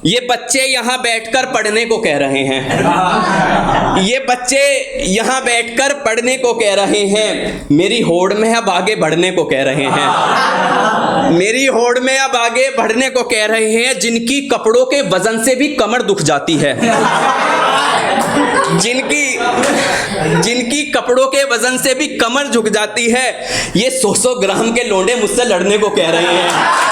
ये बच्चे यहाँ बैठकर पढ़ने को कह रहे हैं, ये बच्चे यहाँ बैठकर पढ़ने को कह रहे हैं, मेरी होड़ में अब आगे बढ़ने को कह रहे हैं, मेरी होड़ में अब आगे बढ़ने को कह रहे हैं। जिनकी कपड़ों के वजन से भी कमर दुख जाती है, जिनकी कपड़ों के वजन से भी कमर झुक जाती है, ये 100 ग्राम के लोंडे मुझसे लड़ने को कह रहे हैं।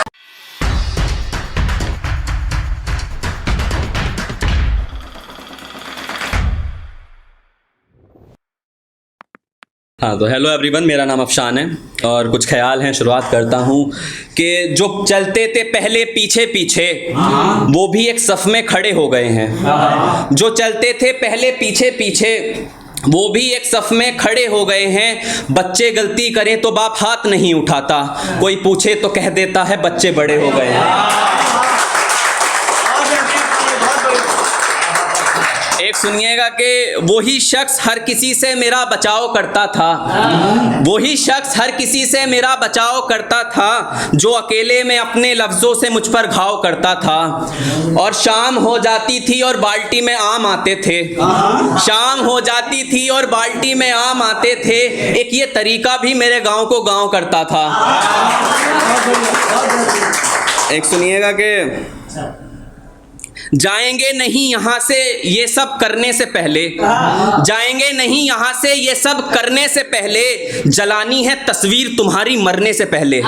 हाँ, तो हेलो एवरीवन, मेरा नाम अफशान है और कुछ ख्याल हैं। शुरुआत करता हूँ कि जो चलते थे पहले पीछे पीछे वो भी एक सफ़ में खड़े हो गए हैं। जो चलते थे पहले पीछे पीछे वो भी एक सफ़ में खड़े हो गए हैं। बच्चे गलती करें तो बाप हाथ नहीं उठाता, कोई पूछे तो कह देता है बच्चे बड़े हो गए हैं। एक सुनिएगा कि वही शख्स हर किसी से मेरा बचाव करता था, वही शख्स हर किसी से मेरा बचाव करता था, जो अकेले में अपने लफ्ज़ों से मुझ पर घाव करता था। और शाम हो जाती थी और बाल्टी में आम आते थे, शाम हो जाती थी और बाल्टी में आम आते थे। एक ये तरीका भी मेरे गांव को गांव करता था। एक सुनिएगा कि जाएंगे नहीं यहाँ से ये सब करने से पहले, जाएंगे नहीं यहाँ से ये सब करने से पहले, जलानी है तस्वीर तुम्हारी मरने से पहले,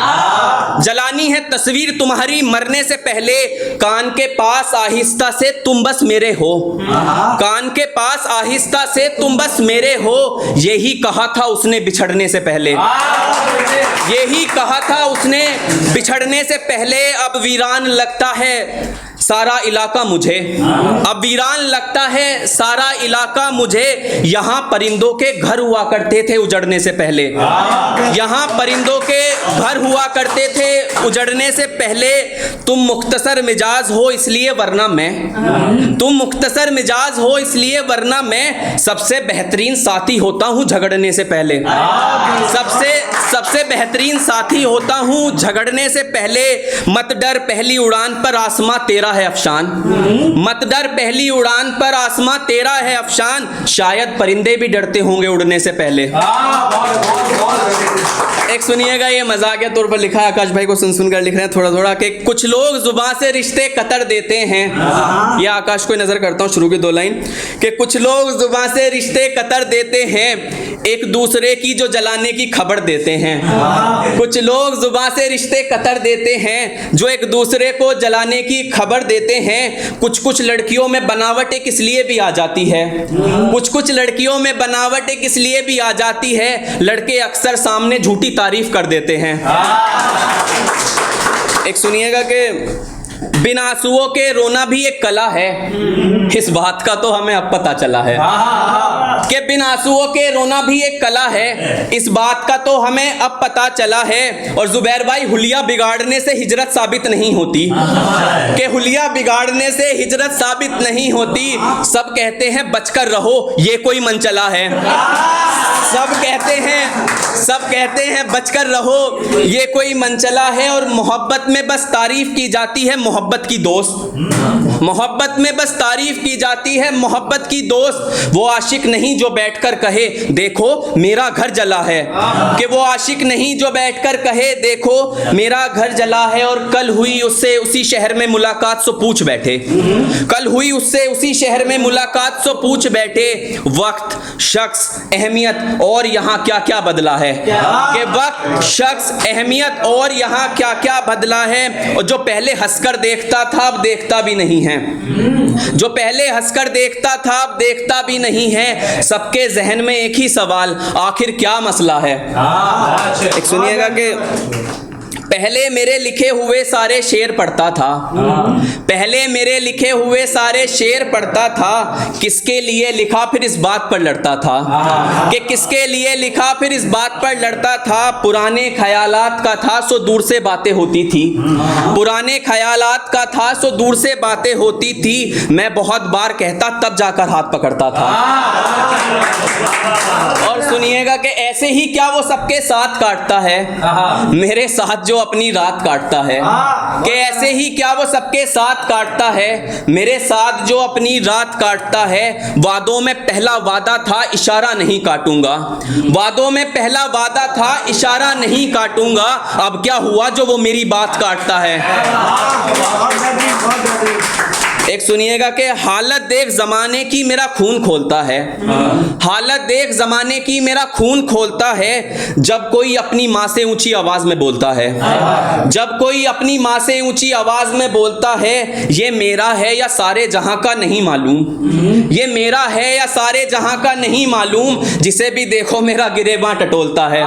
जलानी है तस्वीर तुम्हारी मरने से पहले। कान के पास आहिस्ता से तुम बस मेरे हो, कान के पास आहिस्ता से तुम बस मेरे हो। यही कहा था उसने बिछड़ने से पहले, यही कहा था उसने बिछड़ने से पहले। अब वीरान लगता है सारा इलाका मुझे, अब वीरान लगता है सारा इलाका मुझे। यहाँ परिंदों के घर हुआ करते थे उजड़ने से पहले, यहाँ परिंदों के घर हुआ करते थे उजड़ने से पहले। तुम मुख्तसर मिजाज हो इसलिए वरना मैं, तुम मुख्तसर मिजाज हो इसलिए वरना मैं सबसे बेहतरीन साथी होता हूँ झगड़ने से पहले, सबसे बेहतरीन साथी होता हूँ झगड़ने से पहले। मत डर पहली उड़ान पर आसमां तेरा है अफशान, मत डर पहली उड़ान पर आसमां तेरा है अफशान। शायद परिंदे भी डरते होंगे उड़ने से पहले। एक सुनिएगा, ये मजाकिया तौर पर लिखा है, आकाश भाई को सुन कर लिख रहे हैं थोड़ा थोड़ा कि कुछ लोग जुबान से रिश्ते कतर देते हैं। ये आकाश को नजर करता हूँ शुरू की 2 लाइन कि कुछ लोग जुबान से रिश्ते कतर देते हैं, एक दूसरे की जो जलाने की खबर देते हैं। कुछ लोग जुबान से रिश्ते कतर देते हैं, जो एक दूसरे को जलाने की खबर देते हैं। कुछ लड़कियों में बनावट एक इसलिए भी आ जाती है, कुछ लड़कियों में बनावट एक इसलिए भी आ जाती है, लड़के अक्सर सामने झूठी तारीफ कर देते हैं। एक सुनिएगा कि बिना आंसुओं के रोना भी एक कला है, इस बात का तो हमें अब पता चला है कि बिना आंसुओं के रोना भी एक कला है, इस बात का तो हमें अब पता चला है। और जुबैर भाई, हुलिया बिगाड़ने से हिजरत साबित नहीं होती, कि हुलिया बिगाड़ने से हिजरत साबित नहीं होती। सब कहते हैं बचकर रहो ये कोई मनचला है, सब कहते हैं बचकर रहो ये कोई मनचला है। और मोहब्बत में बस तारीफ की जाती है मोहब्बत की दोस्त, मोहब्बत में बस तारीफ की जाती है मोहब्बत की दोस्त। वो आशिक नहीं जो बैठकर कहे देखो मेरा घर जला है, कि वो आशिक नहीं जो बैठकर कहे देखो मेरा घर जला है। और कल हुई उससे उसी शहर में मुलाकात सो पूछ बैठे, कल हुई उससे उसी शहर में मुलाकात सो पूछ बैठे। वक्त, शख्स, अहमियत और यहाँ क्या क्या बदला है, कि वक्त, शख्स, अहमियत और यहाँ क्या क्या बदला है। और जो पहले हंसकर देखता था अब देखता भी नहीं है, जो पहले हंसकर देखता था अब देखता भी नहीं है। सबके जहन में एक ही सवाल, आखिर क्या मसला है। एक सुनिएगा कि पहले मेरे लिखे हुए सारे शेर पढ़ता था, पहले मेरे लिखे हुए सारे शेर पढ़ता था। किसके लिए लिखा फिर इस बात पर लड़ता था, कि किसके लिए लिखा फिर इस बात पर लड़ता था। पुराने ख्यालात का था सो दूर से बातें होती थी, पुराने ख्यालात का था सो दूर से बातें होती थी। मैं बहुत बार कहता तब जाकर हाथ पकड़ता था। और सुनिएगा कि ऐसे ही क्या वो सबके साथ काटता है, मेरे साथ जो अपनी रात काटता है, कि ऐसे ही क्या वो सबके साथ काटता है, मेरे साथ जो अपनी रात काटता है। वादों में पहला वादा था इशारा नहीं काटूंगा, वादों में पहला वादा था इशारा नहीं काटूंगा, अब क्या हुआ जो वो मेरी बात काटता है। एक सुनिएगा कि हालत देख जमाने की मेरा खून खोलता है, हालत देख जमाने की मेरा खून खोलता है, जब कोई अपनी माँ से ऊंची आवाज में बोलता है, जब कोई अपनी माँ से ऊंची आवाज में बोलता है, ये मेरा है या सारे जहां का नहीं मालूम, ये मेरा है या सारे जहां का नहीं मालूम, जिसे भी देखो मेरा गिरेबां टटोलता है।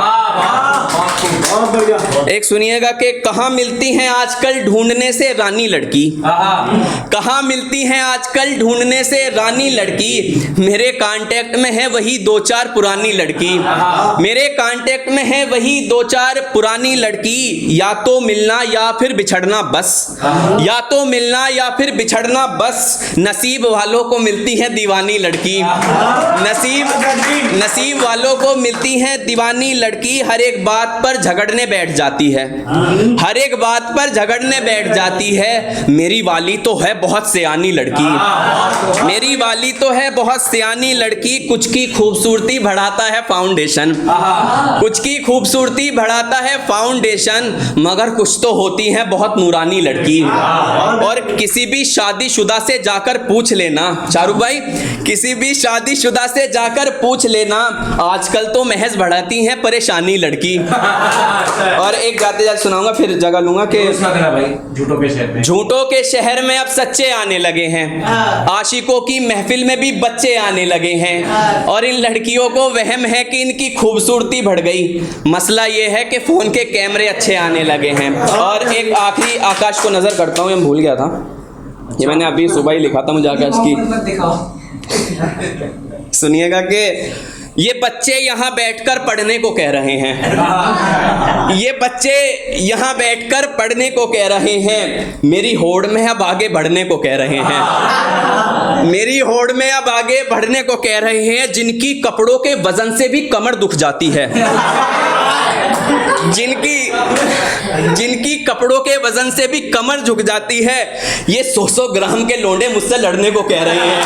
एक सुनिएगा कि कहाँ मिलती हैं आजकल ढूंढने से रानी लड़की, कहाँ मिलती हैं आजकल ढूंढने से रानी लड़की, मेरे कांटेक्ट में है वही दो चार पुरानी लड़की, मेरे कांटेक्ट में है वही दो चार पुरानी लड़की, या तो मिलना या फिर बिछड़ना बस, या तो मिलना या फिर बिछड़ना बस, नसीब वालों को मिलती है दीवानी लड़की, नसीब वालों को मिलती है दीवानी लड़की, हर एक बात पर झगड़ने बैठ जाती है, हर एक बात पर झगड़ने बैठ जाती है, मेरी वाली तो है बहुत सियानी लड़की, मेरी वाली तो है बहुत सियानी लड़की, कुछ की खूबसूरती बढ़ाता है फाउंडेशन, कुछ की खूबसूरती बढ़ाता है फाउंडेशन, मगर कुछ तो होती है बहुत नूरानी लड़की। और किसी भी शादीशुदा से जाकर पूछ लेना शाहरुख भाई, किसी भी शादीशुदा से जाकर पूछ लेना, आजकल तो महज बढ़ाती है परेशानी लड़की। और एक गाते जाते सुनाऊंगा फिर जगह लूंगा कि झूठों के शहर में अब सच्चे आने लगे हैं, आशिकों की महफिल में भी बच्चे आने लगे हैं, और इन लड़कियों को वहम है कि इनकी खूबसूरती बढ़ गई, मसला ये है कि फोन के कैमरे अच्छे आने लगे हैं। और एक आखिरी आकाश को नजर करता हूँ, ये भूल गया था, ये मैंने अभी सुबह ही लिखा था मुझे आकाश की, सुनिएगा कि ये बच्चे यहाँ बैठकर पढ़ने को कह रहे हैं, ये बच्चे यहाँ बैठकर पढ़ने को कह रहे हैं, मेरी होड़ में अब आगे बढ़ने को कह रहे हैं, मेरी होड़ में अब आगे बढ़ने को कह रहे हैं, जिनकी कपड़ों के वजन से भी कमर दुख जाती है, जिनकी कपड़ों के वजन से भी कमर झुक जाती है, ये 100 ग्राम के लोंडे मुझसे लड़ने को कह रहे हैं।